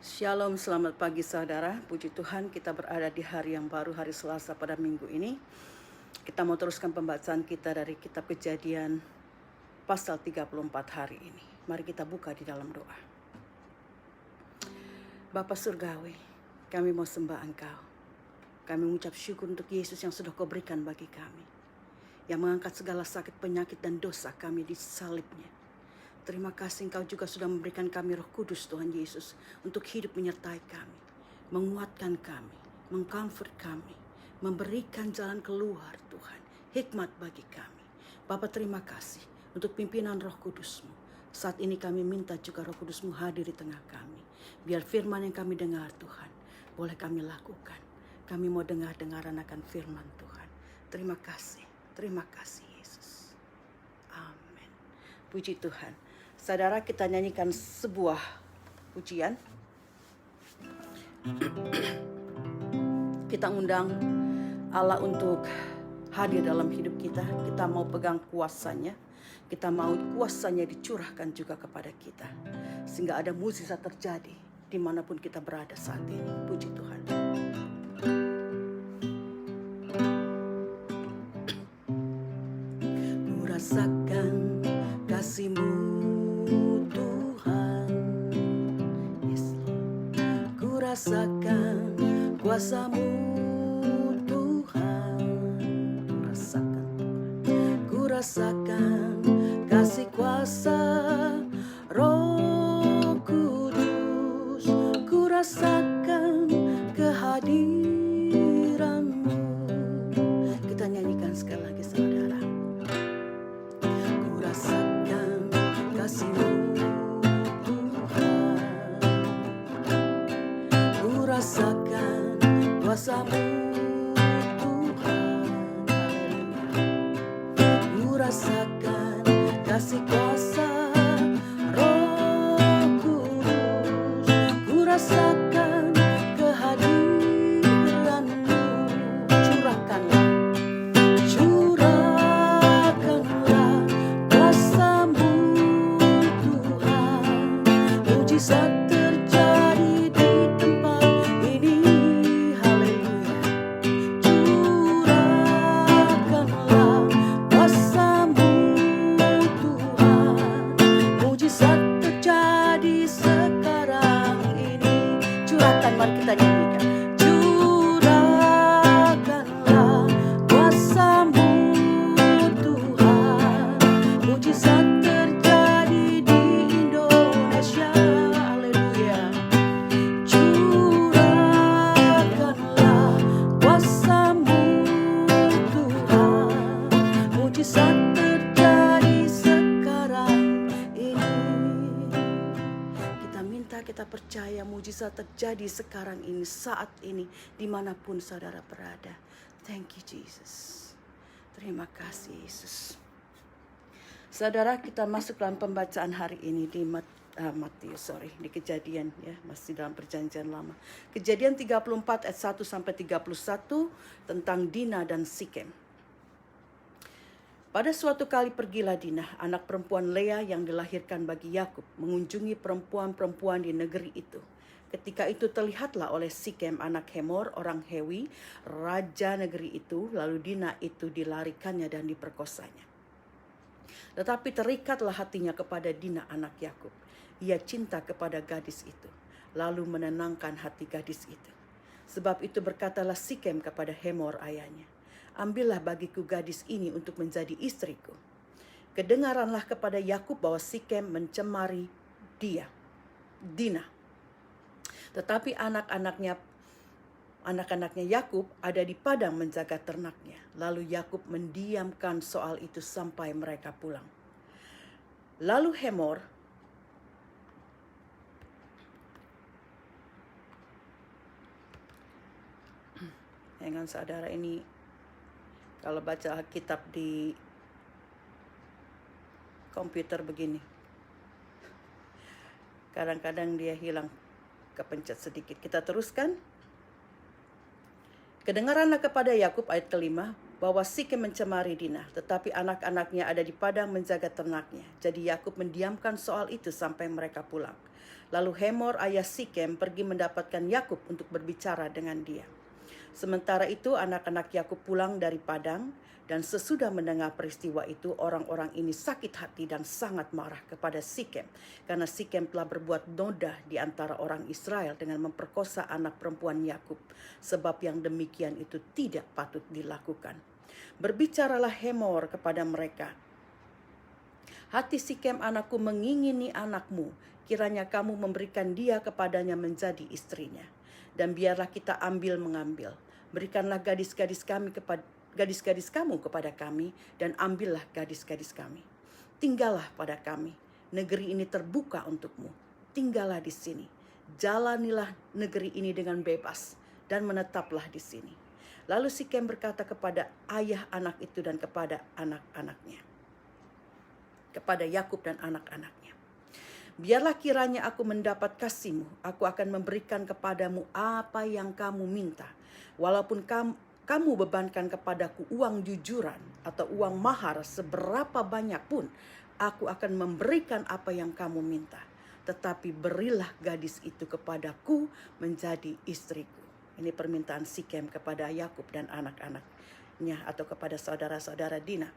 Shalom, selamat pagi saudara. Puji Tuhan kita berada di hari yang baru, hari Selasa pada minggu ini. Kita mau teruskan pembacaan kita dari kitab Kejadian pasal 34 hari ini. Mari kita buka di dalam doa. Bapa Surgawi, kami mau sembah Engkau. Kami mengucap syukur untuk Yesus yang sudah Kau berikan bagi kami, yang mengangkat segala sakit, penyakit, dan dosa kami di salibnya. Terima kasih Engkau juga sudah memberikan kami Roh Kudus Tuhan Yesus untuk hidup menyertai kami, menguatkan kami, mengcomfort kami, memberikan jalan keluar Tuhan, hikmat bagi kami. Bapa terima kasih untuk pimpinan Roh Kudus-Mu. Saat ini kami minta juga Roh Kudus-Mu hadir di tengah kami. Biar firman yang kami dengar Tuhan, boleh kami lakukan. Kami mau dengar-dengaran akan firman Tuhan. Terima kasih Yesus. Amin. Puji Tuhan. Saudara, kita nyanyikan sebuah pujian. Kita undang Allah untuk hadir dalam hidup kita. Kita mau pegang kuasanya. Kita mau kuasanya dicurahkan juga kepada kita. Sehingga ada mukjizat terjadi dimanapun kita berada saat ini. Puji Tuhan. Ku rasakan kasih-Mu rasakan kuasa-Mu Tuhan, ku rasakan kasih kuasa Roh Kudus, ku rasakan kehadiran-Mu. Kita nyanyikan sekali lagi saudara. Ku rasakan kasih-Mu, rasakan kuasa-Mu Tuhan, ku rasakan kasih kuasa Roh Kudus, ku rasakan kehadiran-Mu. Curahkanlah kuasa-Mu Tuhan, mujizat kita nyanyikan. Curahkanlah kuasa-Mu Tuhan, mujizat terjadi di Indonesia. Haleluya. Curahkanlah kuasa-Mu Tuhan, mujizat terjadi sekarang ini. Kita percaya mujizat terjadi sekarang ini, saat ini, dimanapun saudara berada. Thank you Jesus. Terima kasih Yesus. Saudara, kita masuk dalam pembacaan hari ini di di Kejadian ya, masih dalam perjanjian lama. Kejadian 34 ayat 1 sampai 31 tentang Dina dan Sikem. Pada suatu kali pergilah Dinah, anak perempuan Lea yang dilahirkan bagi Yakub, mengunjungi perempuan-perempuan di negeri itu. Ketika itu terlihatlah oleh Sikem anak Hemor, orang Hewi, raja negeri itu, lalu Dinah itu dilarikannya dan diperkosanya. Tetapi terikatlah hatinya kepada Dinah anak Yakub. Ia cinta kepada gadis itu, lalu menenangkan hati gadis itu. Sebab itu berkatalah Sikem kepada Hemor ayahnya, ambillah bagiku gadis ini untuk menjadi istriku. Kedengaranlah kepada Yakub bahwa Sikem mencemari Dinah. Tetapi anak-anaknya Yakub ada di padang menjaga ternaknya. Lalu Yakub mendiamkan soal itu sampai mereka pulang. Lalu Hemor dengan saudara ini, kalau baca Alkitab di komputer begini, kadang-kadang dia hilang, kepencet sedikit. Kita teruskan. Kedengaranlah kepada Yakub ayat kelima bahwa Sikem mencemari Dina, tetapi anak-anaknya ada di padang menjaga ternaknya. Jadi Yakub mendiamkan soal itu sampai mereka pulang. Lalu Hemor ayah Sikem pergi mendapatkan Yakub untuk berbicara dengan dia. Sementara itu anak-anak Yakub pulang dari padang, dan sesudah mendengar peristiwa itu orang-orang ini sakit hati dan sangat marah kepada Sikem, karena Sikem telah berbuat noda di antara orang Israel dengan memperkosa anak perempuan Yakub, sebab yang demikian itu tidak patut dilakukan. Berbicaralah Hemor kepada mereka, hati Sikem anakku mengingini anakmu, kiranya kamu memberikan dia kepadanya menjadi istrinya. Dan biarlah kita mengambil. Berikanlah gadis-gadis kamu kepada kami, dan ambillah gadis-gadis kami. Tinggallah pada kami, negeri ini terbuka untukmu. Tinggallah di sini, jalanilah negeri ini dengan bebas, dan menetaplah di sini. Lalu Sikem berkata kepada ayah anak itu dan kepada anak-anaknya, kepada Yakub dan anak-anaknya, biarlah kiranya aku mendapat kasihmu, aku akan memberikan kepadamu apa yang kamu minta. Walaupun kamu bebankan kepadaku uang jujuran atau uang mahar seberapa banyak pun, aku akan memberikan apa yang kamu minta. Tetapi berilah gadis itu kepadaku menjadi istriku. Ini permintaan Sikem kepada Yakub dan anak-anaknya atau kepada saudara-saudara Dina.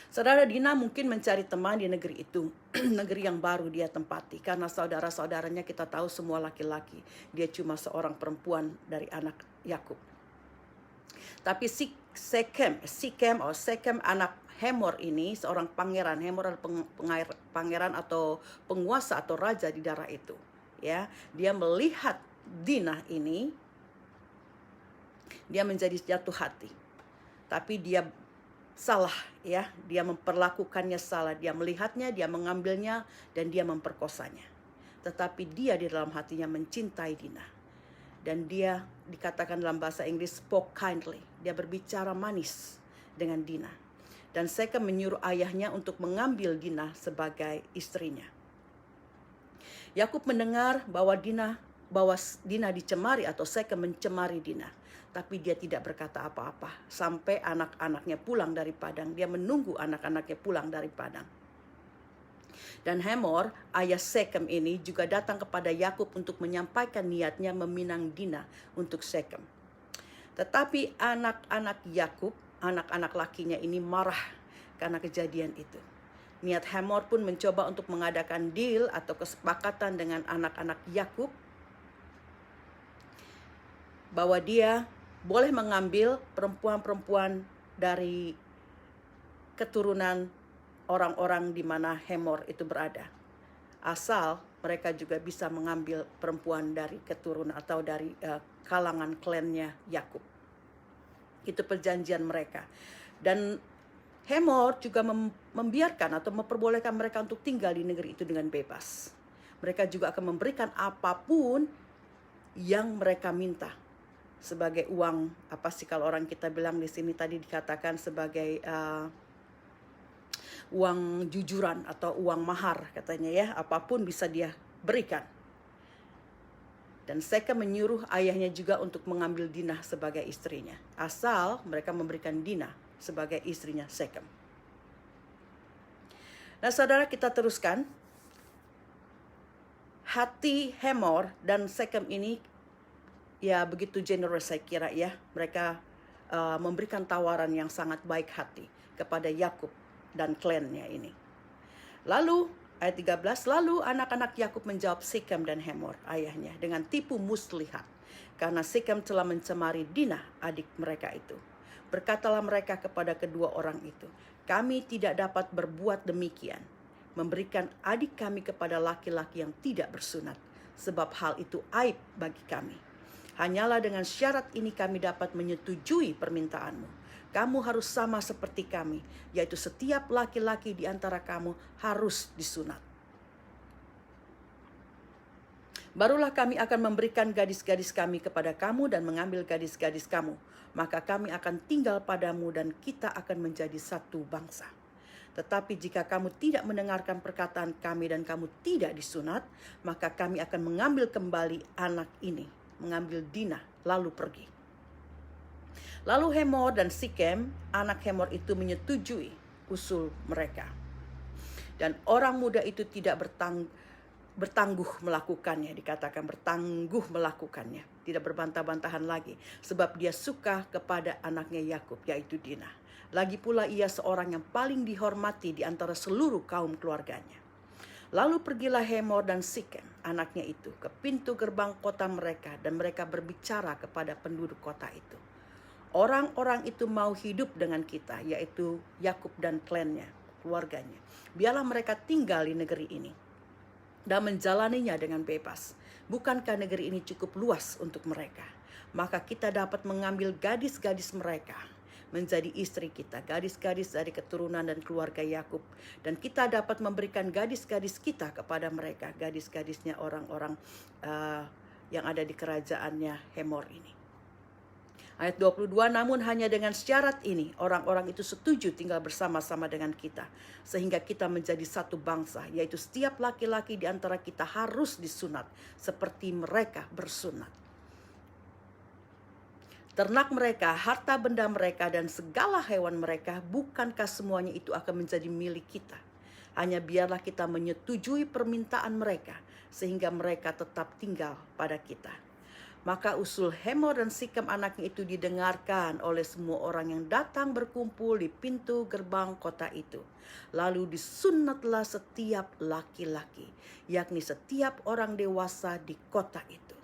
Saudara Dina mungkin mencari teman di negeri itu, negeri yang baru dia tempati. Karena saudara-saudaranya kita tahu semua laki-laki. Dia cuma seorang perempuan dari anak Yakub. Tapi Sikem anak Hemor ini, seorang pangeran. Hemor adalah pangeran atau penguasa atau raja di daerah itu. Ya, dia melihat Dina ini, dia menjadi jatuh hati. Tapi dia salah, ya, dia memperlakukannya salah. Dia melihatnya, dia mengambilnya, dan dia memperkosanya. Tetapi dia di dalam hatinya mencintai Dina. Dan dia dikatakan dalam bahasa Inggris spoke kindly. Dia berbicara manis dengan Dina. Dan Sikem menyuruh ayahnya untuk mengambil Dina sebagai istrinya. Yakub mendengar bahwa Dina dicemari atau Sikem mencemari Dina. Tapi dia tidak berkata apa-apa sampai anak-anaknya pulang dari padang. Dia menunggu anak-anaknya pulang dari padang. Dan Hemor, ayah Sikem ini juga datang kepada Yakub untuk menyampaikan niatnya meminang Dina untuk Sikem. Tetapi anak-anak Yakub, anak-anak lakinya ini marah karena kejadian itu. Niat Hemor pun mencoba untuk mengadakan deal atau kesepakatan dengan anak-anak Yakub bahwa dia boleh mengambil perempuan-perempuan dari keturunan orang-orang di mana Hemor itu berada. Asal mereka juga bisa mengambil perempuan dari keturunan atau dari kalangan klannya Yakub. Itu perjanjian mereka. Dan Hemor juga membiarkan atau memperbolehkan mereka untuk tinggal di negeri itu dengan bebas. Mereka juga akan memberikan apapun yang mereka minta. Sebagai uang, apa sih kalau orang kita bilang di sini tadi dikatakan sebagai uang jujuran atau uang mahar katanya ya, apapun bisa dia berikan. Dan Sikem menyuruh ayahnya juga untuk mengambil Dina sebagai istrinya, asal mereka memberikan Dina sebagai istrinya Sikem. Nah saudara, kita teruskan. Hati Hemor dan Sikem ini ya begitu generous saya kira ya. Mereka memberikan tawaran yang sangat baik hati kepada Yakub dan klannya ini. Lalu ayat 13, lalu anak-anak Yakub menjawab Sikem dan Hemor ayahnya dengan tipu muslihat, karena Sikem telah mencemari Dina adik mereka itu. Berkatalah mereka kepada kedua orang itu, kami tidak dapat berbuat demikian, memberikan adik kami kepada laki-laki yang tidak bersunat, sebab hal itu aib bagi kami. Hanyalah dengan syarat ini kami dapat menyetujui permintaanmu. Kamu harus sama seperti kami, yaitu setiap laki-laki di antara kamu harus disunat. Barulah kami akan memberikan gadis-gadis kami kepada kamu dan mengambil gadis-gadis kamu. Maka kami akan tinggal padamu dan kita akan menjadi satu bangsa. Tetapi jika kamu tidak mendengarkan perkataan kami dan kamu tidak disunat, maka kami akan mengambil kembali anak ini, mengambil Dina, lalu pergi. Lalu Hemor dan Sikem, anak Hemor itu menyetujui usul mereka. Dan orang muda itu tidak bertangguh melakukannya, dikatakan bertangguh melakukannya, tidak berbantah-bantahan lagi, sebab dia suka kepada anaknya Yakub, yaitu Dina. Lagi pula ia seorang yang paling dihormati di antara seluruh kaum keluarganya. Lalu pergilah Hemor dan Sikem, anaknya itu, ke pintu gerbang kota mereka, dan mereka berbicara kepada penduduk kota itu. Orang-orang itu mau hidup dengan kita, yaitu Yakub dan klannya, keluarganya. Biarlah mereka tinggal di negeri ini dan menjalaninya dengan bebas. Bukankah negeri ini cukup luas untuk mereka? Maka kita dapat mengambil gadis-gadis mereka menjadi istri kita, gadis-gadis dari keturunan dan keluarga Yakub. Dan kita dapat memberikan gadis-gadis kita kepada mereka, gadis-gadisnya orang-orang yang ada di kerajaannya Hemor ini. Ayat 22, namun hanya dengan syarat ini orang-orang itu setuju tinggal bersama-sama dengan kita. Sehingga kita menjadi satu bangsa, yaitu setiap laki-laki di antara kita harus disunat seperti mereka bersunat. Ternak mereka, harta benda mereka, dan segala hewan mereka, bukankah semuanya itu akan menjadi milik kita? Hanya biarlah kita menyetujui permintaan mereka, sehingga mereka tetap tinggal pada kita. Maka usul Hemor dan Sikem anaknya itu didengarkan oleh semua orang yang datang berkumpul di pintu gerbang kota itu. Lalu disunatlah setiap laki-laki, yakni setiap orang dewasa di kota itu.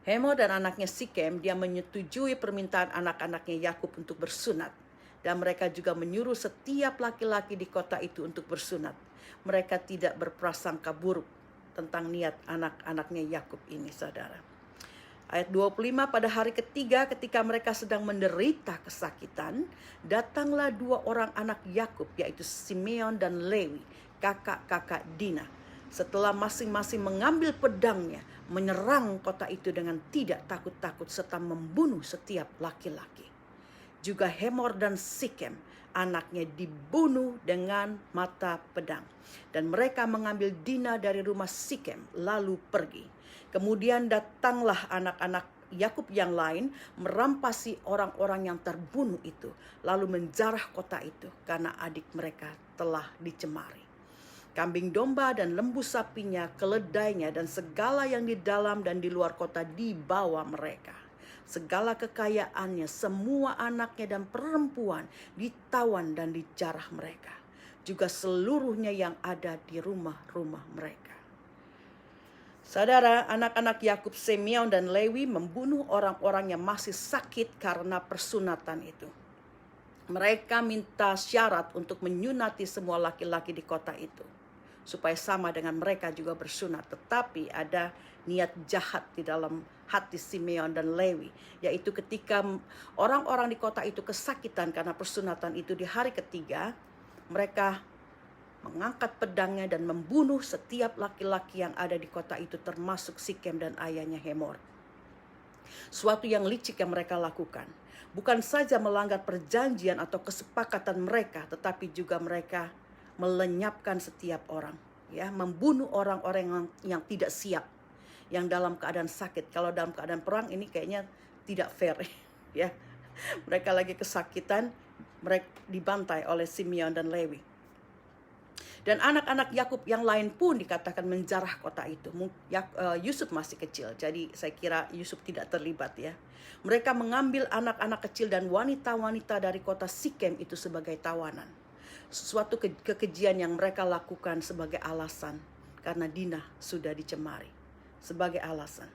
Hemor dan anaknya Sikem, dia menyetujui permintaan anak-anaknya Yakub untuk bersunat. Dan mereka juga menyuruh setiap laki-laki di kota itu untuk bersunat. Mereka tidak berprasangka buruk tentang niat anak-anaknya Yakub ini, saudara. Ayat 25, pada hari ketiga ketika mereka sedang menderita kesakitan, datanglah dua orang anak Yakub, yaitu Simeon dan Lewi, kakak-kakak Dina. Setelah masing-masing mengambil pedangnya, menyerang kota itu dengan tidak takut-takut serta membunuh setiap laki-laki. Juga Hemor dan Sikem, anaknya dibunuh dengan mata pedang. Dan mereka mengambil Dina dari rumah Sikem lalu pergi. Kemudian datanglah anak-anak Yakub yang lain merampasi orang-orang yang terbunuh itu, lalu menjarah kota itu karena adik mereka telah dicemari. Kambing domba dan lembu sapinya, keledainya, dan segala yang di dalam dan di luar kota dibawa mereka. Segala kekayaannya, semua anaknya dan perempuan ditawan dan dijarah mereka. Juga seluruhnya yang ada di rumah-rumah mereka. Saudara, anak-anak Yakub, Simeon dan Lewi membunuh orang-orang yang masih sakit karena persunatan itu. Mereka minta syarat untuk menyunati semua laki-laki di kota itu, supaya sama dengan mereka juga bersunat. Tetapi ada niat jahat di dalam hati Simeon dan Lewi, yaitu ketika orang-orang di kota itu kesakitan karena persunatan itu di hari ketiga, mereka mengangkat pedangnya dan membunuh setiap laki-laki yang ada di kota itu, termasuk Sikem dan ayahnya Hemor. Suatu yang licik yang mereka lakukan. Bukan saja melanggar perjanjian atau kesepakatan mereka, tetapi juga mereka melenyapkan setiap orang, ya, membunuh orang-orang yang tidak siap, yang dalam keadaan sakit. Kalau dalam keadaan perang ini kayaknya tidak fair, ya. Mereka lagi kesakitan, mereka dibantai oleh Simeon dan Lewi. Dan anak-anak Yakub yang lain pun dikatakan menjarah kota itu. Yusuf masih kecil, jadi saya kira Yusuf tidak terlibat, ya. Mereka mengambil anak-anak kecil dan wanita-wanita dari kota Sikem itu sebagai tawanan. Sesuatu kekejian yang mereka lakukan sebagai alasan karena Dina sudah dicemari. Sebagai alasan.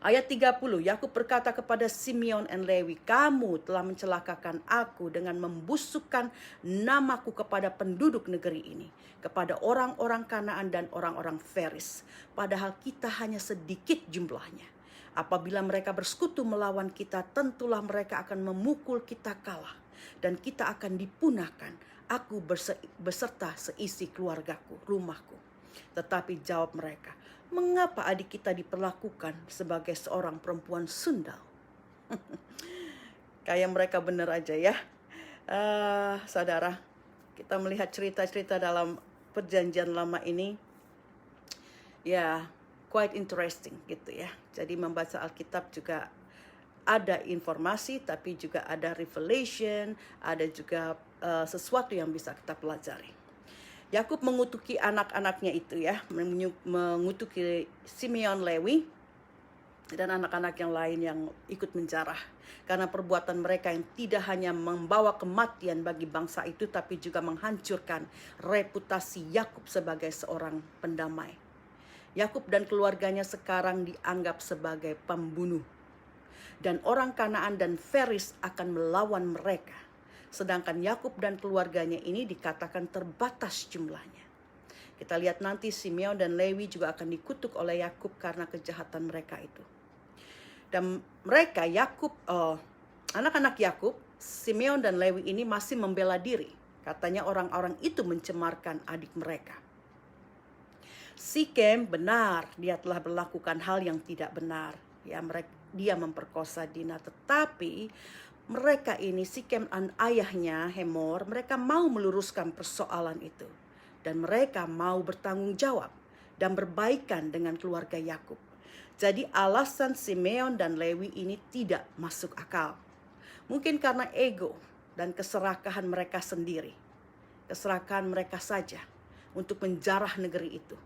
Ayat 30, Yakub berkata kepada Simeon dan Lewi, kamu telah mencelakakan aku dengan membusukkan namaku kepada penduduk negeri ini, kepada orang-orang Kanaan dan orang-orang Feris, padahal kita hanya sedikit jumlahnya. Apabila mereka bersekutu melawan kita, tentulah mereka akan memukul kita kalah, dan kita akan dipunahkan, aku beserta seisi keluargaku, rumahku. Tetapi jawab mereka, mengapa adik kita diperlakukan sebagai seorang perempuan sundal? Kayak mereka benar aja, ya. Saudara, kita melihat cerita-cerita dalam perjanjian lama ini, ya, quite interesting gitu, ya. Jadi membaca Alkitab juga ada informasi, tapi juga ada revelation, ada juga sesuatu yang bisa kita pelajari. Yakub mengutuki anak-anaknya itu ya, mengutuki Simeon, Lewi, dan anak-anak yang lain yang ikut menjarah. Karena perbuatan mereka yang tidak hanya membawa kematian bagi bangsa itu, tapi juga menghancurkan reputasi Yakub sebagai seorang pendamai. Yakub dan keluarganya sekarang dianggap sebagai pembunuh. Dan orang Kanaan dan Feris akan melawan mereka. Sedangkan Yakub dan keluarganya ini dikatakan terbatas jumlahnya. Kita lihat nanti Simeon dan Lewi juga akan dikutuk oleh Yakub karena kejahatan mereka itu. Dan mereka, anak-anak Yakub, Simeon dan Lewi ini masih membela diri. Katanya orang-orang itu mencemarkan adik mereka. Sikem benar, dia telah melakukan hal yang tidak benar. Ya, dia memperkosa Dina, tetapi mereka ini, Sikem dan ayahnya Hemor, mereka mau meluruskan persoalan itu. Dan mereka mau bertanggung jawab dan berbaikan dengan keluarga Yakub. Jadi alasan Simeon dan Lewi ini tidak masuk akal. Mungkin karena ego dan keserakahan mereka sendiri. Keserakahan mereka saja untuk menjarah negeri itu.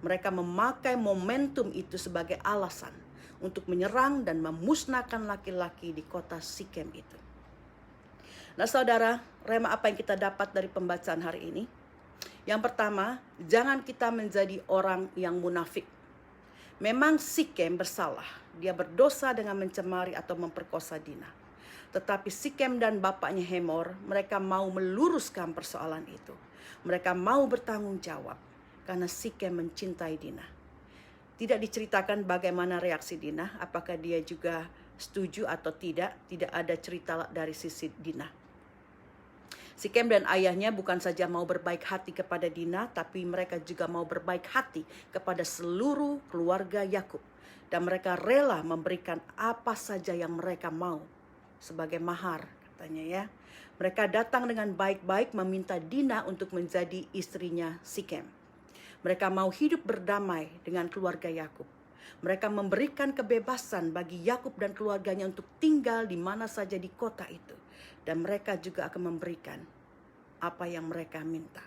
Mereka memakai momentum itu sebagai alasan untuk menyerang dan memusnahkan laki-laki di kota Sikem itu. Nah saudara, rema apa yang kita dapat dari pembacaan hari ini? Yang pertama, jangan kita menjadi orang yang munafik. Memang Sikem bersalah, dia berdosa dengan mencemari atau memperkosa Dina. Tetapi Sikem dan bapaknya Hemor, mereka mau meluruskan persoalan itu. Mereka mau bertanggung jawab karena Sikem mencintai Dina. Tidak diceritakan bagaimana reaksi Dina, apakah dia juga setuju atau tidak ada cerita dari sisi Dina. Sikem dan ayahnya bukan saja mau berbaik hati kepada Dina, tapi mereka juga mau berbaik hati kepada seluruh keluarga Yakub. Dan mereka rela memberikan apa saja yang mereka mau sebagai mahar, katanya ya. Mereka datang dengan baik-baik meminta Dina untuk menjadi istrinya Sikem. Mereka mau hidup berdamai dengan keluarga Yakub. Mereka memberikan kebebasan bagi Yakub dan keluarganya untuk tinggal di mana saja di kota itu. Dan mereka juga akan memberikan apa yang mereka minta.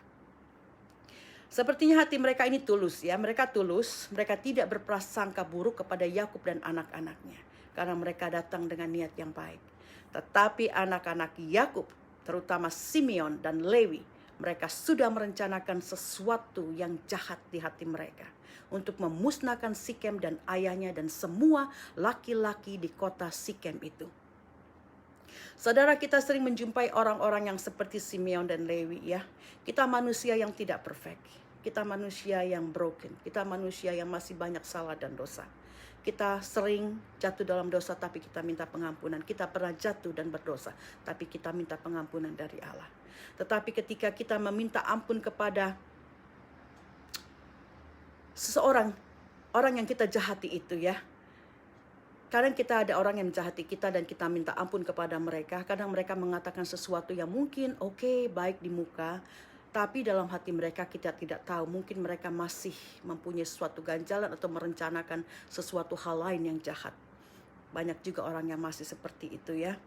Sepertinya hati mereka ini tulus ya. Mereka tulus, mereka tidak berprasangka buruk kepada Yakub dan anak-anaknya. Karena mereka datang dengan niat yang baik. Tetapi anak-anak Yakub, terutama Simeon dan Lewi, mereka sudah merencanakan sesuatu yang jahat di hati mereka untuk memusnahkan Sikem dan ayahnya dan semua laki-laki di kota Sikem itu. Saudara, kita sering menjumpai orang-orang yang seperti Simeon dan Lewi ya. Kita manusia yang tidak perfect. Kita manusia yang broken. Kita manusia yang masih banyak salah dan dosa. Kita sering jatuh dalam dosa tapi kita minta pengampunan. Kita pernah jatuh dan berdosa tapi kita minta pengampunan dari Allah. Tetapi ketika kita meminta ampun kepada seseorang, orang yang kita jahati itu ya. Kadang kita ada orang yang menjahati kita dan kita minta ampun kepada mereka. Kadang mereka mengatakan sesuatu yang mungkin oke, baik di muka. Tapi dalam hati mereka kita tidak tahu. Mungkin mereka masih mempunyai sesuatu ganjalan atau merencanakan sesuatu hal lain yang jahat. Banyak juga orang yang masih seperti itu ya.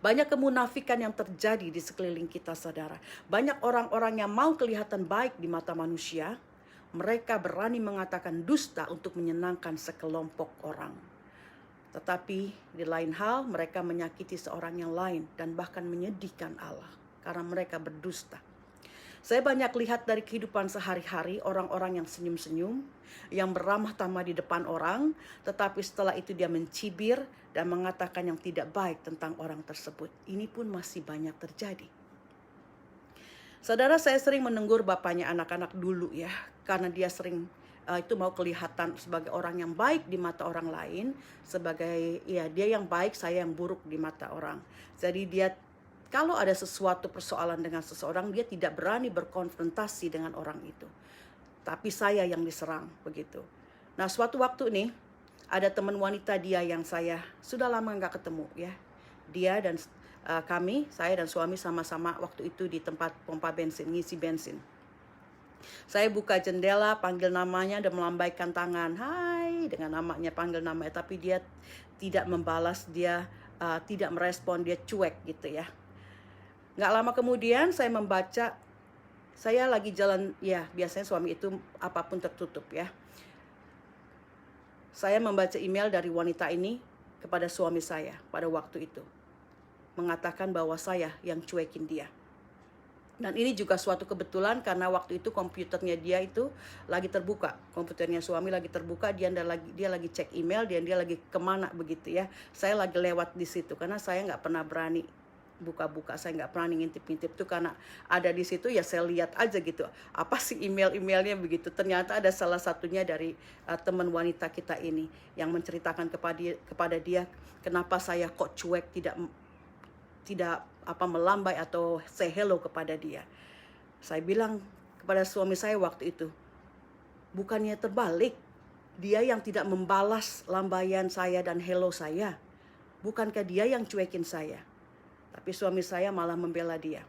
Banyak kemunafikan yang terjadi di sekeliling kita saudara. Banyak orang-orang yang mau kelihatan baik di mata manusia. Mereka berani mengatakan dusta untuk menyenangkan sekelompok orang. Tetapi di lain hal mereka menyakiti seorang yang lain dan bahkan menyedihkan Allah karena mereka berdusta. Saya banyak lihat dari kehidupan sehari-hari orang-orang yang senyum-senyum, yang beramah tamah di depan orang, tetapi setelah itu dia mencibir dan mengatakan yang tidak baik tentang orang tersebut. Ini pun masih banyak terjadi. Saudara, saya sering menegur bapaknya anak-anak dulu ya, karena dia sering itu mau kelihatan sebagai orang yang baik di mata orang lain, sebagai ya dia yang baik, saya yang buruk di mata orang. Jadi dia kalau ada sesuatu persoalan dengan seseorang, dia tidak berani berkonfrontasi dengan orang itu. Tapi saya yang diserang begitu. Nah, suatu waktu nih ada teman wanita dia yang saya sudah lama nggak ketemu ya. Dia dan saya dan suami sama-sama waktu itu di tempat pompa bensin, ngisi bensin. Saya buka jendela, panggil namanya dan melambaikan tangan, hai, dengan namanya, panggil namanya, tapi dia tidak membalas, dia tidak merespon, dia cuek gitu ya. Nggak lama kemudian saya membaca, saya lagi jalan, ya biasanya suami itu apapun tertutup ya. Saya membaca email dari wanita ini kepada suami saya pada waktu itu, mengatakan bahwa saya yang cuekin dia. Dan ini juga suatu kebetulan karena waktu itu komputernya dia itu lagi terbuka. Komputernya suami lagi terbuka, dia lagi cek email, dia lagi kemana begitu ya. Saya lagi lewat di situ karena saya nggak pernah berani buka-buka, saya nggak pernah ngintip-ngintip tuh karena ada di situ ya saya lihat aja gitu. Apa sih emailnya begitu. Ternyata ada salah satunya dari teman wanita kita ini yang menceritakan kepada dia kenapa saya kok cuek, tidak melambai atau say hello kepada dia. Saya bilang kepada suami saya waktu itu, bukannya terbalik, dia yang tidak membalas lambaian saya dan hello saya. Bukankah dia yang cuekin saya? Tapi suami saya malah membela dia.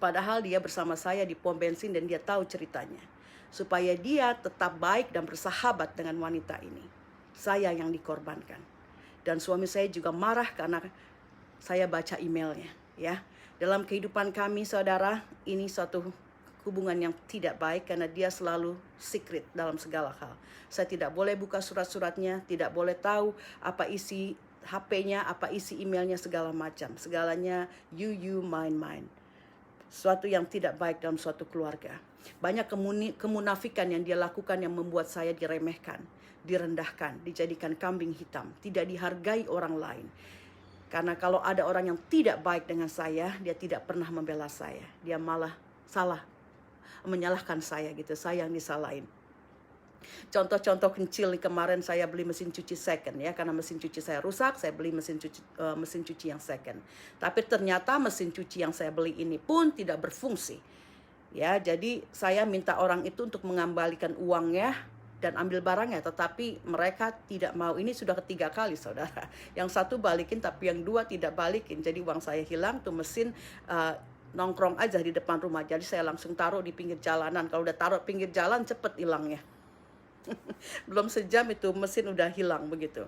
Padahal dia bersama saya di pom bensin dan dia tahu ceritanya. Supaya dia tetap baik dan bersahabat dengan wanita ini. Saya yang dikorbankan. Dan suami saya juga marah karena saya baca emailnya ya. Dalam kehidupan kami saudara, ini suatu hubungan yang tidak baik karena dia selalu secret dalam segala hal. Saya tidak boleh buka surat-suratnya, tidak boleh tahu apa isi HP-nya, apa isi emailnya, segala macam. Segalanya you, mine. Suatu yang tidak baik dalam suatu keluarga. Banyak kemunafikan yang dia lakukan yang membuat saya diremehkan, direndahkan, dijadikan kambing hitam, tidak dihargai orang lain. Karena kalau ada orang yang tidak baik dengan saya, dia tidak pernah membela saya. Dia malah menyalahkan saya gitu, saya yang disalahin. Contoh-contoh kecil kemarin saya beli mesin cuci second ya, karena mesin cuci saya rusak, saya beli mesin cuci yang second. Tapi ternyata mesin cuci yang saya beli ini pun tidak berfungsi. Ya, jadi saya minta orang itu untuk mengembalikan uangnya dan ambil barangnya, tetapi mereka tidak mau. Ini sudah ketiga kali saudara. Yang satu balikin tapi yang dua tidak balikin. Jadi uang saya hilang, tuh mesin nongkrong aja di depan rumah. Jadi saya langsung taruh di pinggir jalanan. Kalau udah taruh pinggir jalan cepet hilangnya. Belum sejam itu mesin udah hilang begitu.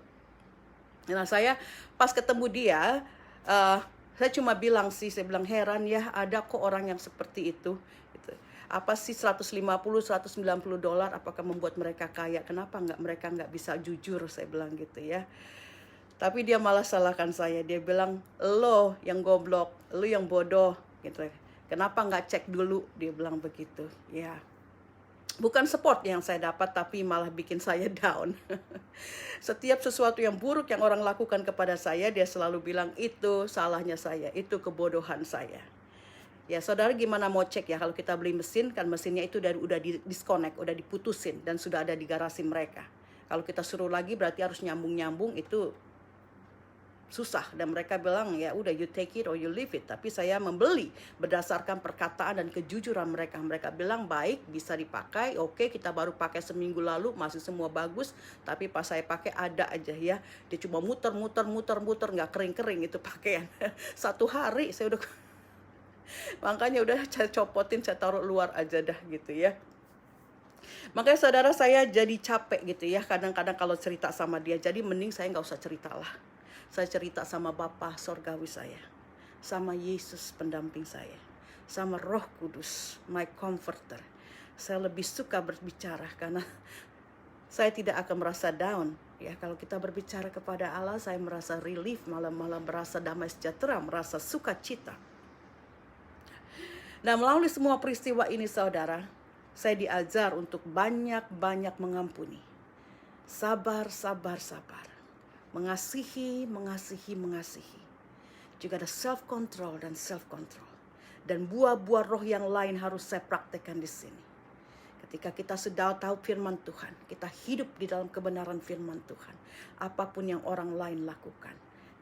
Nah saya pas ketemu dia, saya cuma bilang sih, saya bilang heran ya ada kok orang yang seperti itu. Apa sih $150-190 apakah membuat mereka kaya? Kenapa mereka nggak bisa jujur, saya bilang gitu ya. Tapi dia malah salahkan saya. Dia bilang, lo yang goblok, lo yang bodoh gitu. Kenapa nggak cek dulu? Dia bilang begitu ya. Bukan support yang saya dapat, tapi malah bikin saya down. Setiap sesuatu yang buruk yang orang lakukan kepada saya, dia selalu bilang itu salahnya saya, itu kebodohan saya. Ya saudara, gimana mau cek ya kalau kita beli mesin, kan mesinnya itu udah di disconnect, udah diputusin dan sudah ada di garasi mereka. Kalau kita suruh lagi berarti harus nyambung-nyambung, itu susah. Dan mereka bilang ya udah you take it or you leave it. Tapi saya membeli berdasarkan perkataan dan kejujuran mereka. Mereka bilang baik, bisa dipakai, oke, kita baru pakai seminggu lalu masih semua bagus. Tapi pas saya pakai ada aja ya, dia cuma muter nggak kering-kering itu pakaian. Satu hari saya udah makanya udah saya copotin, saya taruh luar aja dah gitu ya. Makanya saudara, saya jadi capek gitu ya kadang-kadang kalau cerita sama dia. Jadi mending saya nggak usah cerita lah. Saya cerita sama Bapa Sorgawi saya, sama Yesus pendamping saya, sama Roh Kudus, my comforter. Saya lebih suka berbicara karena saya tidak akan merasa down. Ya, kalau kita berbicara kepada Allah, saya merasa relief, malah merasa damai sejahtera, merasa sukacita. Nah, melalui semua peristiwa ini saudara, saya diajar untuk banyak-banyak mengampuni. Sabar. Mengasihi. Juga ada self-control dan self-control. Dan buah-buah roh yang lain harus saya praktekkan di sini. Ketika kita sudah tahu firman Tuhan, kita hidup di dalam kebenaran firman Tuhan. Apapun yang orang lain lakukan,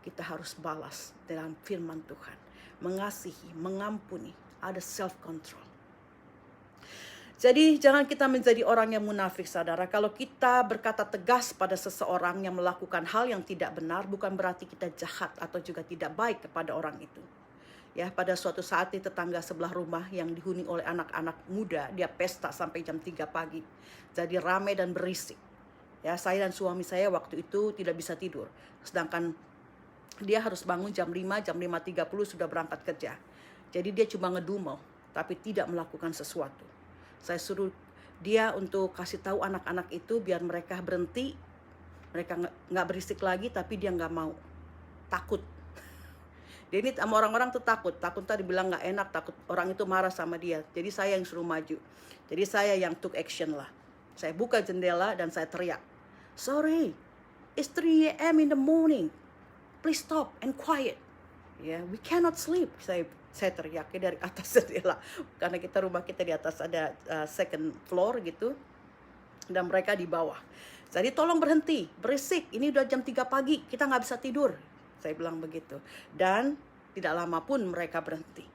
kita harus balas dalam firman Tuhan. Mengasihi, mengampuni. Ada self-control. Jadi jangan kita menjadi orang yang munafik saudara. Kalau kita berkata tegas pada seseorang yang melakukan hal yang tidak benar, bukan berarti kita jahat atau juga tidak baik kepada orang itu. Ya, pada suatu saat di tetangga sebelah rumah yang dihuni oleh anak-anak muda, dia pesta sampai jam 3 pagi. Jadi ramai dan berisik. Ya, saya dan suami saya waktu itu tidak bisa tidur. Sedangkan dia harus bangun jam 5, jam 5.30 sudah berangkat kerja. Jadi dia cuma ngedumel, tapi tidak melakukan sesuatu. Saya suruh dia untuk kasih tahu anak-anak itu biar mereka berhenti. Mereka nggak berisik lagi, tapi dia nggak mau. Takut. Dia ini sama orang-orang tuh takut tadi bilang nggak enak, takut orang itu marah sama dia. Jadi saya yang suruh maju. Jadi saya yang took action lah. Saya buka jendela dan saya teriak, "Sorry, it's 3 a.m. in the morning. Please stop and quiet. Yeah, we cannot sleep." Saya teriaknya dari atas jendela. Karena rumah kita di atas ada second floor gitu. Dan mereka di bawah. Jadi tolong berhenti, berisik. Ini udah jam 3 pagi, kita nggak bisa tidur. Saya bilang begitu. Dan tidak lama pun mereka berhenti.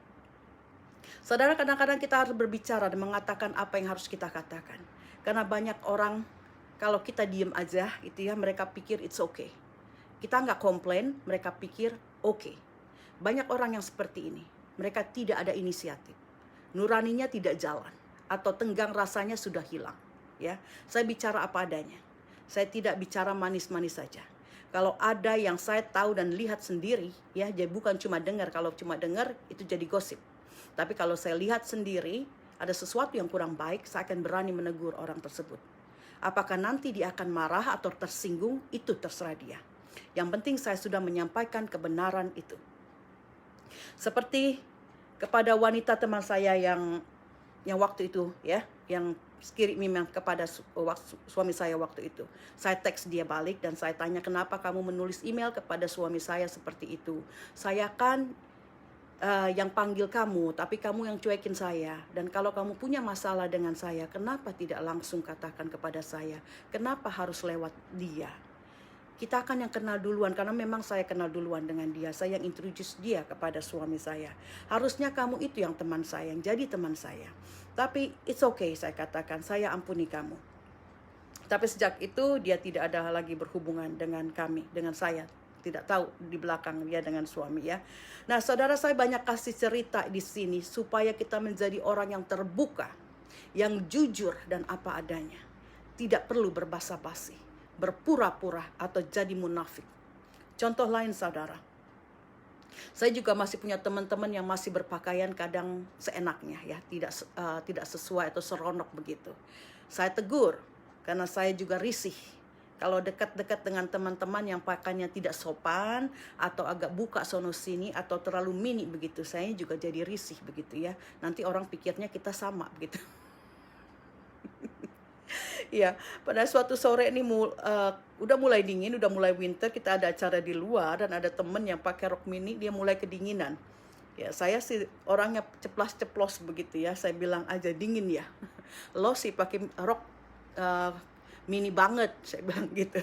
Saudara, kadang-kadang kita harus berbicara dan mengatakan apa yang harus kita katakan. Karena banyak orang, kalau kita diem aja, itu ya, mereka pikir it's okay. Kita nggak komplain, mereka pikir okay. Banyak orang yang seperti ini. Mereka tidak ada inisiatif. Nuraninya tidak jalan. Atau tenggang rasanya sudah hilang. Ya, saya bicara apa adanya. Saya tidak bicara manis-manis saja. Kalau ada yang saya tahu dan lihat sendiri, ya, jadi bukan cuma dengar. Kalau cuma dengar itu jadi gosip. Tapi kalau saya lihat sendiri, ada sesuatu yang kurang baik, saya akan berani menegur orang tersebut. Apakah nanti dia akan marah atau tersinggung, itu terserah dia. Yang penting saya sudah menyampaikan kebenaran itu. Seperti kepada wanita teman saya yang waktu itu, ya, yang kirim email kepada suami saya waktu itu. Saya teks dia balik dan saya tanya, kenapa kamu menulis email kepada suami saya seperti itu? Saya kan yang panggil kamu, tapi kamu yang cuekin saya. Dan kalau kamu punya masalah dengan saya, kenapa tidak langsung katakan kepada saya? Kenapa harus lewat dia? Kita akan yang kenal duluan, karena memang saya kenal duluan dengan dia. Saya yang introduce dia kepada suami saya. Harusnya kamu itu yang teman saya, yang jadi teman saya. Tapi it's okay, saya katakan, saya ampuni kamu. Tapi sejak itu dia tidak ada lagi berhubungan dengan kami, dengan saya. Tidak tahu di belakang dia dengan suami, ya. Nah, saudara, saya banyak kasih cerita di sini supaya kita menjadi orang yang terbuka, yang jujur dan apa adanya. Tidak perlu berbasa-basi, berpura-pura atau jadi munafik. Contoh lain, saudara. Saya juga masih punya teman-teman yang masih berpakaian kadang seenaknya, ya, tidak sesuai atau seronok begitu. Saya tegur karena saya juga risih. Kalau dekat-dekat dengan teman-teman yang pakaiannya tidak sopan atau agak buka sono sini atau terlalu mini begitu, saya juga jadi risih begitu, ya. Nanti orang pikirnya kita sama begitu. Ya, pada suatu sore ini udah mulai dingin, udah mulai winter, kita ada acara di luar dan ada temen yang pakai rok mini, dia mulai kedinginan. Ya, saya sih orangnya ceplas-ceplos begitu, ya. Saya bilang aja, dingin ya. Lo sih pakai rok mini banget, saya bilang gitu.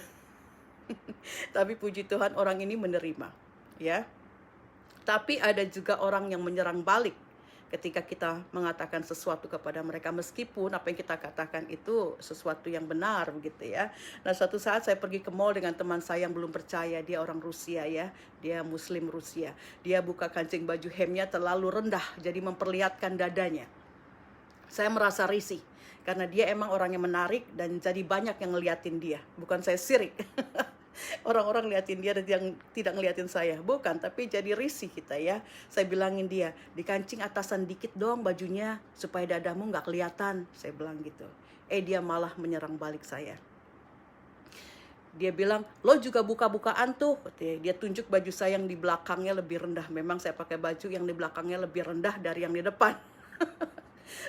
Tapi puji Tuhan orang ini menerima, ya. Tapi ada juga orang yang menyerang balik ketika kita mengatakan sesuatu kepada mereka, meskipun apa yang kita katakan itu sesuatu yang benar begitu, ya. Nah, suatu saat saya pergi ke mall dengan teman saya yang belum percaya, dia orang Rusia, ya. Dia Muslim Rusia. Dia buka kancing baju hemnya terlalu rendah, jadi memperlihatkan dadanya. Saya merasa risih karena dia emang orang yang menarik dan jadi banyak yang ngeliatin dia. Bukan saya sirik. Orang-orang liatin dia dan yang tidak ngeliatin saya. Bukan, tapi jadi risih kita, ya. Saya bilangin dia, dikancing atasan dikit dong bajunya supaya dadamu nggak kelihatan. Saya bilang gitu. Dia malah menyerang balik saya. Dia bilang, lo juga buka-bukaan tuh. Dia tunjuk baju saya yang di belakangnya lebih rendah. Memang saya pakai baju yang di belakangnya lebih rendah dari yang di depan.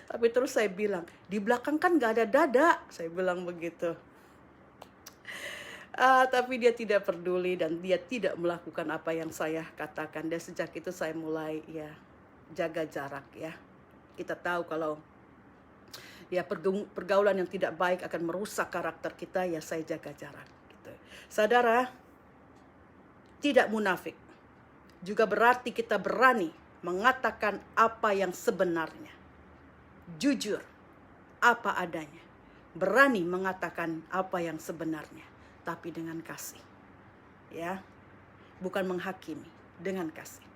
Tapi terus saya bilang, di belakang kan nggak ada dada. Saya bilang begitu. Tapi dia tidak peduli dan dia tidak melakukan apa yang saya katakan. Dan sejak itu saya mulai, ya, jaga jarak, ya. Kita tahu kalau ya pergaulan yang tidak baik akan merusak karakter kita, ya, saya jaga jarak gitu. Saudara, tidak munafik juga berarti kita berani mengatakan apa yang sebenarnya. Jujur apa adanya. Berani mengatakan apa yang sebenarnya, tapi dengan kasih, ya, bukan menghakimi, dengan kasih.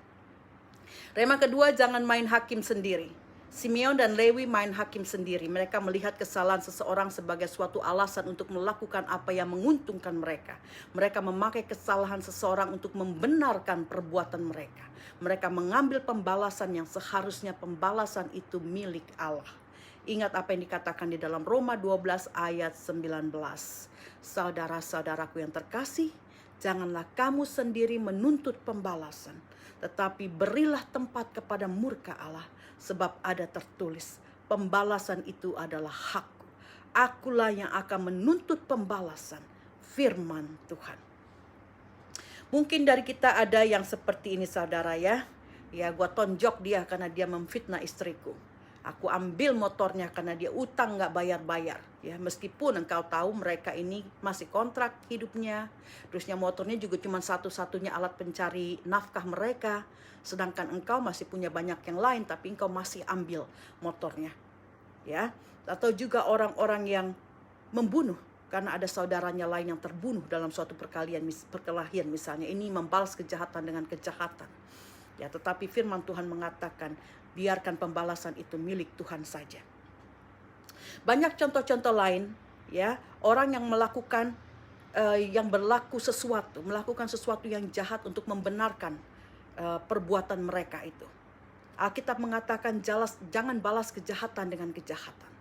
Rema kedua, jangan main hakim sendiri. Simeon dan Lewi main hakim sendiri. Mereka melihat kesalahan seseorang sebagai suatu alasan untuk melakukan apa yang menguntungkan mereka. Mereka memakai kesalahan seseorang untuk membenarkan perbuatan mereka. Mereka mengambil pembalasan yang seharusnya pembalasan itu milik Allah. Ingat apa yang dikatakan di dalam Roma 12 ayat 19. Saudara-saudaraku yang terkasih, janganlah kamu sendiri menuntut pembalasan, tetapi berilah tempat kepada murka Allah, sebab ada tertulis, pembalasan itu adalah hakku. Akulah yang akan menuntut pembalasan, firman Tuhan. Mungkin dari kita ada yang seperti ini saudara ya. Ya, gua tonjok dia karena dia memfitnah istriku. Aku ambil motornya karena dia utang gak bayar-bayar. Ya, meskipun engkau tahu mereka ini masih kontrak hidupnya. Terusnya motornya juga cuma satu-satunya alat pencari nafkah mereka. Sedangkan engkau masih punya banyak yang lain, tapi engkau masih ambil motornya. Ya, atau juga orang-orang yang membunuh karena ada saudaranya lain yang terbunuh dalam suatu perkelahian misalnya. Ini membalas kejahatan dengan kejahatan. Ya, tetapi firman Tuhan mengatakan, biarkan pembalasan itu milik Tuhan saja. Banyak contoh-contoh lain, ya, orang yang melakukan melakukan sesuatu yang jahat untuk membenarkan perbuatan mereka itu. Alkitab mengatakan jangan balas kejahatan dengan kejahatan,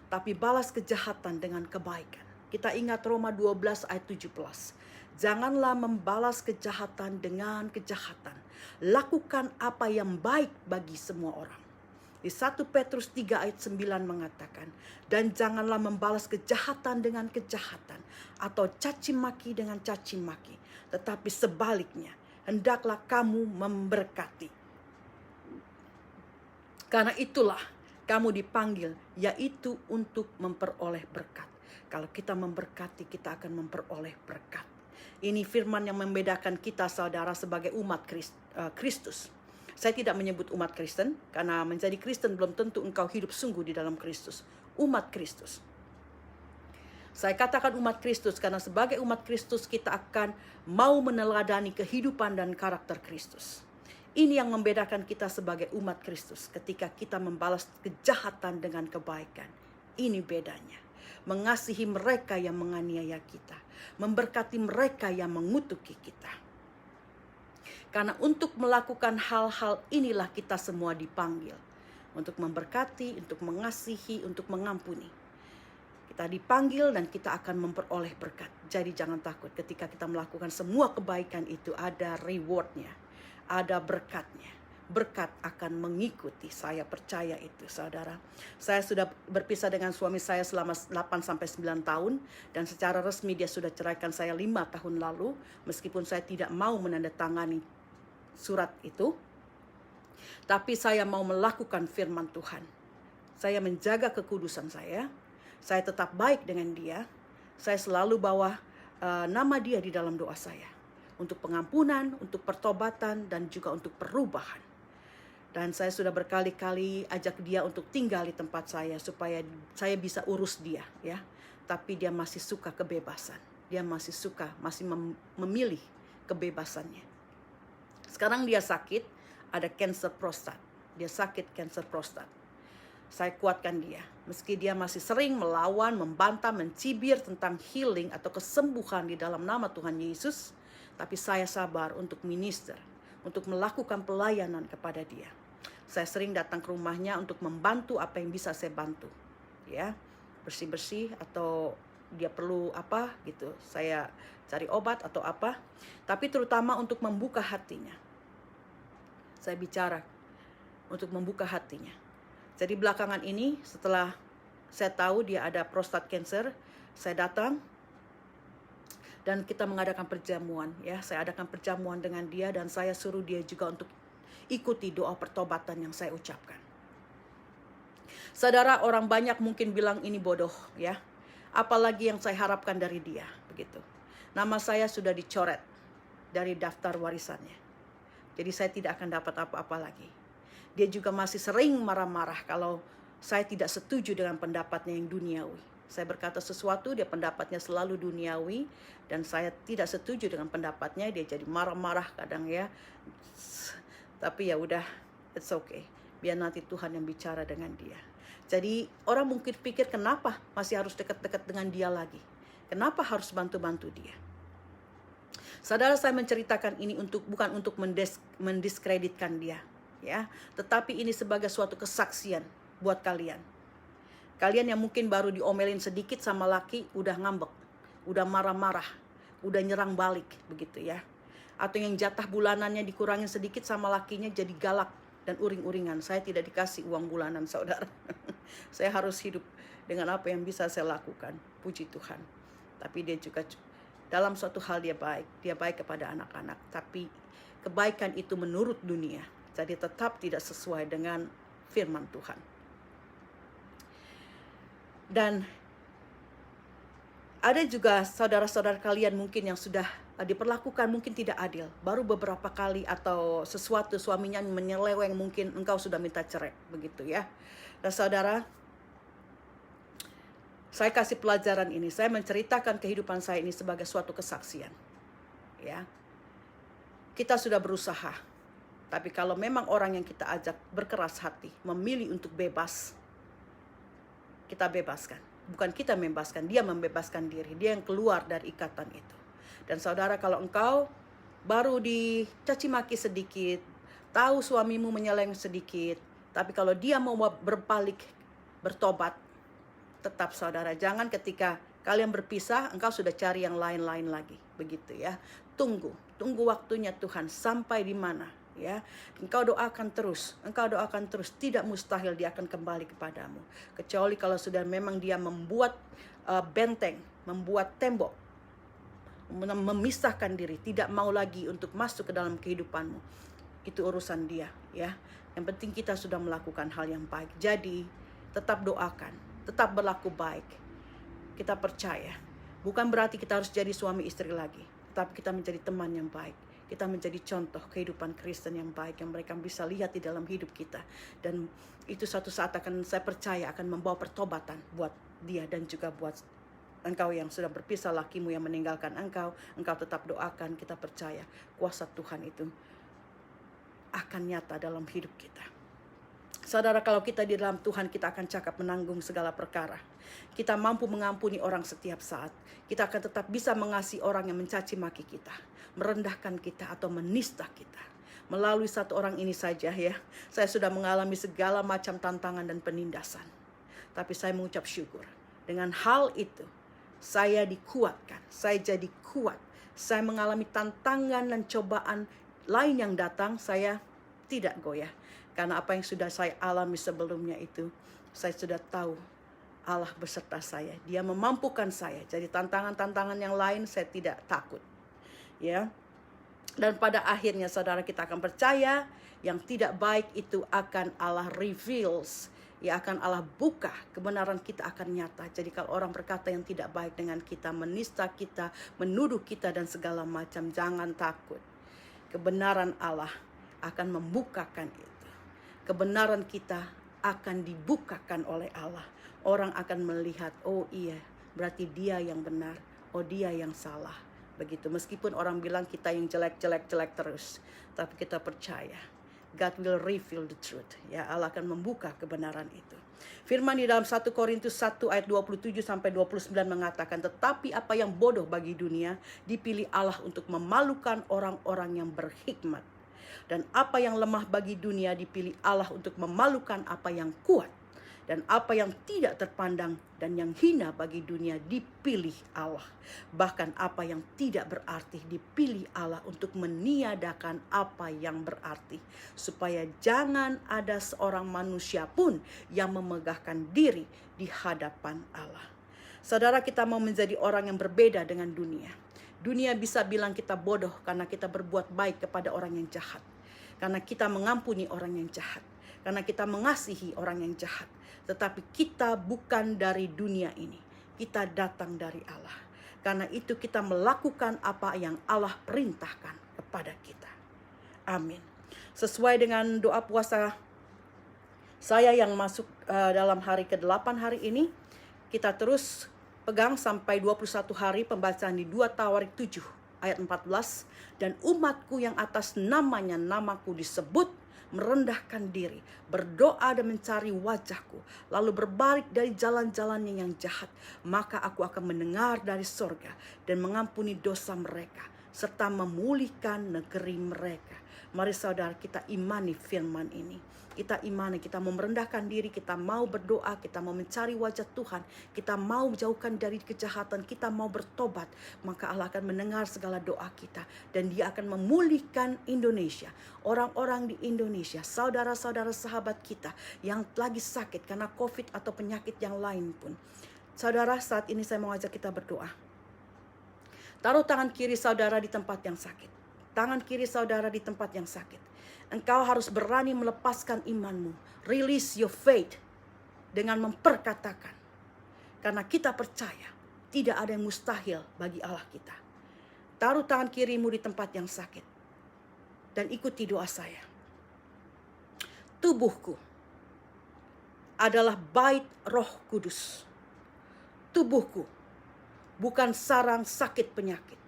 tapi balas kejahatan dengan kebaikan. Kita ingat Roma 12 ayat 17. Janganlah membalas kejahatan dengan kejahatan. Lakukan apa yang baik bagi semua orang. Di 1 Petrus 3 ayat 9 mengatakan, dan janganlah membalas kejahatan dengan kejahatan atau caci maki dengan caci maki, tetapi sebaliknya, hendaklah kamu memberkati. Karena itulah kamu dipanggil, yaitu untuk memperoleh berkat. Kalau kita memberkati, kita akan memperoleh berkat. Ini firman yang membedakan kita saudara sebagai umat Kristus. Saya tidak menyebut umat Kristen, karena menjadi Kristen belum tentu engkau hidup sungguh di dalam Kristus. Umat Kristus. Saya katakan umat Kristus karena sebagai umat Kristus kita akan mau meneladani kehidupan dan karakter Kristus. Ini yang membedakan kita sebagai umat Kristus ketika kita membalas kejahatan dengan kebaikan. Ini bedanya. Mengasihi mereka yang menganiaya kita. Memberkati mereka yang mengutuki kita. Karena untuk melakukan hal-hal inilah kita semua dipanggil. Untuk memberkati, untuk mengasihi, untuk mengampuni. Kita dipanggil dan kita akan memperoleh berkat. Jadi jangan takut ketika kita melakukan semua kebaikan itu ada rewardnya. Ada berkatnya. Berkat akan mengikuti, saya percaya itu saudara. Saya sudah berpisah dengan suami saya selama 8-9 tahun. Dan secara resmi dia sudah ceraikan saya 5 tahun lalu. Meskipun saya tidak mau menandatangani surat itu. Tapi saya mau melakukan firman Tuhan. Saya menjaga kekudusan saya. Saya tetap baik dengan dia. Saya selalu bawa nama dia di dalam doa saya. Untuk pengampunan, untuk pertobatan, dan juga untuk perubahan. Dan saya sudah berkali-kali ajak dia untuk tinggal di tempat saya supaya saya bisa urus dia, ya. Tapi dia masih suka kebebasan. Dia masih memilih kebebasannya. Sekarang dia sakit, ada kanker prostat. Dia sakit kanker prostat. Saya kuatkan dia. Meski dia masih sering melawan, membantah, mencibir tentang healing atau kesembuhan di dalam nama Tuhan Yesus, tapi saya sabar untuk minister, untuk melakukan pelayanan kepada dia. Saya sering datang ke rumahnya untuk membantu apa yang bisa saya bantu. Ya, bersih-bersih atau dia perlu apa gitu. Saya cari obat atau apa. Tapi terutama untuk membuka hatinya. Saya bicara untuk membuka hatinya. Jadi belakangan ini setelah saya tahu dia ada prostat cancer, saya datang dan kita mengadakan perjamuan. Ya, saya adakan perjamuan dengan dia dan saya suruh dia juga untuk ikuti doa pertobatan yang saya ucapkan. Saudara, orang banyak mungkin bilang ini bodoh, ya. Apalagi yang saya harapkan dari dia, begitu. Nama saya sudah dicoret dari daftar warisannya. Jadi saya tidak akan dapat apa-apa lagi. Dia juga masih sering marah-marah kalau saya tidak setuju dengan pendapatnya yang duniawi. Saya berkata sesuatu, dia pendapatnya selalu duniawi, dan saya tidak setuju dengan pendapatnya, dia jadi marah-marah kadang ya. Tapi ya udah, it's okay. Biar nanti Tuhan yang bicara dengan dia. Jadi orang mungkin pikir kenapa masih harus dekat-dekat dengan dia lagi? Kenapa harus bantu-bantu dia? Saudara, saya menceritakan ini bukan untuk mendiskreditkan dia, ya, tetapi ini sebagai suatu kesaksian buat kalian. Kalian yang mungkin baru diomelin sedikit sama laki, udah ngambek, udah marah-marah, udah nyerang balik, begitu ya. Atau yang jatah bulanannya dikurangin sedikit sama lakinya jadi galak dan uring-uringan. Saya tidak dikasih uang bulanan, saudara. Saya harus hidup dengan apa yang bisa saya lakukan. Puji Tuhan. Tapi dia juga dalam suatu hal dia baik kepada anak-anak, tapi kebaikan itu menurut dunia, jadi tetap tidak sesuai dengan firman Tuhan. Dan ada juga saudara-saudara kalian mungkin yang sudah diperlakukan mungkin tidak adil, baru beberapa kali atau sesuatu suaminya menyeleweng, mungkin engkau sudah minta cerai, begitu ya. Dan saudara, saya kasih pelajaran ini, saya menceritakan kehidupan saya ini sebagai suatu kesaksian. Ya. Kita sudah berusaha. Tapi kalau memang orang yang kita ajak berkeras hati, memilih untuk bebas, kita bebaskan. Bukan kita membebaskan, dia membebaskan diri. Dia yang keluar dari ikatan itu. Dan saudara, kalau engkau baru dicaci maki sedikit, tahu suamimu menyeleweng sedikit, tapi kalau dia mau berbalik, bertobat, tetap saudara, jangan ketika kalian berpisah, engkau sudah cari yang lain-lain lagi. Begitu ya. Tunggu waktunya Tuhan sampai di mana ya. Engkau doakan terus. Tidak mustahil dia akan kembali kepadamu. Kecuali kalau sudah memang dia membuat benteng, membuat tembok, memisahkan diri, tidak mau lagi untuk masuk ke dalam kehidupanmu. Itu urusan dia ya. Yang penting kita sudah melakukan hal yang baik. Jadi tetap doakan. Tetap berlaku baik. Kita percaya. Bukan berarti kita harus jadi suami istri lagi. Tapi kita menjadi teman yang baik. Kita menjadi contoh kehidupan Kristen yang baik. Yang mereka bisa lihat di dalam hidup kita. Dan itu suatu saat saya percaya akan membawa pertobatan buat dia. Dan juga buat engkau yang sudah berpisah, lakimu yang meninggalkan engkau. Engkau tetap doakan. Kita percaya kuasa Tuhan itu akan nyata dalam hidup kita. Saudara, kalau kita di dalam Tuhan, kita akan cakap menanggung segala perkara. Kita mampu mengampuni orang setiap saat. Kita akan tetap bisa mengasihi orang yang mencaci maki kita, merendahkan kita atau menista kita. Melalui satu orang ini saja ya, saya sudah mengalami segala macam tantangan dan penindasan. Tapi saya mengucap syukur. Dengan hal itu, saya dikuatkan. Saya jadi kuat. Saya mengalami tantangan dan cobaan lain yang datang, saya tidak goyah. Karena apa yang sudah saya alami sebelumnya itu, saya sudah tahu Allah beserta saya. Dia memampukan saya. Jadi tantangan-tantangan yang lain saya tidak takut. Ya. Dan pada akhirnya saudara, kita akan percaya yang tidak baik itu akan Allah reveals. Ya, akan Allah buka, kebenaran kita akan nyata. Jadi kalau orang berkata yang tidak baik dengan kita, menista kita, menuduh kita dan segala macam, jangan takut. Kebenaran Allah akan membukakan itu. Kebenaran kita akan dibukakan oleh Allah. Orang akan melihat, oh iya, berarti dia yang benar, oh dia yang salah. Begitu, meskipun orang bilang kita yang jelek terus, tapi kita percaya God will reveal the truth. Ya, Allah akan membuka kebenaran itu. Firman di dalam 1 Korintus 1 ayat 27 sampai 29 mengatakan, tetapi apa yang bodoh bagi dunia dipilih Allah untuk memalukan orang-orang yang berhikmat. Dan apa yang lemah bagi dunia dipilih Allah untuk memalukan apa yang kuat. Dan apa yang tidak terpandang dan yang hina bagi dunia dipilih Allah. Bahkan apa yang tidak berarti dipilih Allah untuk meniadakan apa yang berarti. Supaya jangan ada seorang manusia pun yang memegahkan diri di hadapan Allah. Saudara, kita mau menjadi orang yang berbeda dengan dunia. Dunia bisa bilang kita bodoh karena kita berbuat baik kepada orang yang jahat. Karena kita mengampuni orang yang jahat. Karena kita mengasihi orang yang jahat. Tetapi kita bukan dari dunia ini. Kita datang dari Allah. Karena itu kita melakukan apa yang Allah perintahkan kepada kita. Amin. Sesuai dengan doa puasa saya yang masuk dalam hari ke-8 hari ini, kita terus pegang sampai 21 hari pembacaan di 2 Tawarik 7. Ayat 14, dan umatku yang atas namanya namaku disebut, merendahkan diri, berdoa dan mencari wajahku, lalu berbalik dari jalan-jalannya yang jahat, maka aku akan mendengar dari sorga dan mengampuni dosa mereka, serta memulihkan negeri mereka. Mari saudara, kita imani firman ini. Kita imani, kita mau merendahkan diri, kita mau berdoa, kita mau mencari wajah Tuhan, kita mau jauhkan dari kejahatan, kita mau bertobat, maka Allah akan mendengar segala doa kita. Dan Dia akan memulihkan Indonesia, orang-orang di Indonesia, saudara-saudara sahabat kita yang lagi sakit karena COVID atau penyakit yang lain pun. Saudara, saat ini saya mau ajak kita berdoa. Taruh tangan kiri saudara di tempat yang sakit. Tangan kiri saudara di tempat yang sakit. Engkau harus berani melepaskan imanmu. Release your faith dengan memperkatakan. Karena kita percaya tidak ada yang mustahil bagi Allah kita. Taruh tangan kirimu di tempat yang sakit. Dan ikuti doa saya. Tubuhku adalah bait Roh Kudus. Tubuhku bukan sarang sakit penyakit.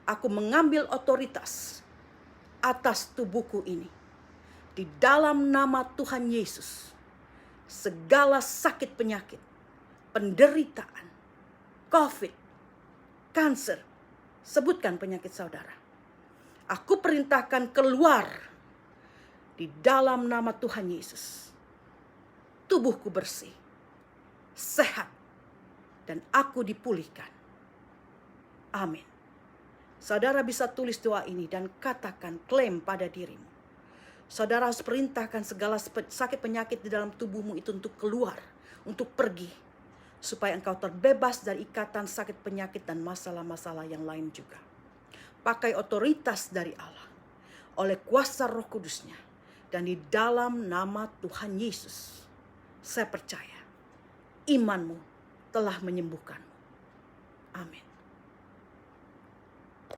Aku mengambil otoritas atas tubuhku ini. Di dalam nama Tuhan Yesus, segala sakit penyakit, penderitaan, COVID, kanker, sebutkan penyakit saudara. Aku perintahkan keluar di dalam nama Tuhan Yesus. Tubuhku bersih, sehat, dan aku dipulihkan. Amin. Saudara bisa tulis doa ini dan katakan, klaim pada dirimu. Saudara harus perintahkan segala sakit penyakit di dalam tubuhmu itu untuk keluar, untuk pergi. Supaya engkau terbebas dari ikatan sakit penyakit dan masalah-masalah yang lain juga. Pakai otoritas dari Allah, oleh kuasa Roh Kudusnya, dan di dalam nama Tuhan Yesus. Saya percaya, imanmu telah menyembuhkanmu. Amin.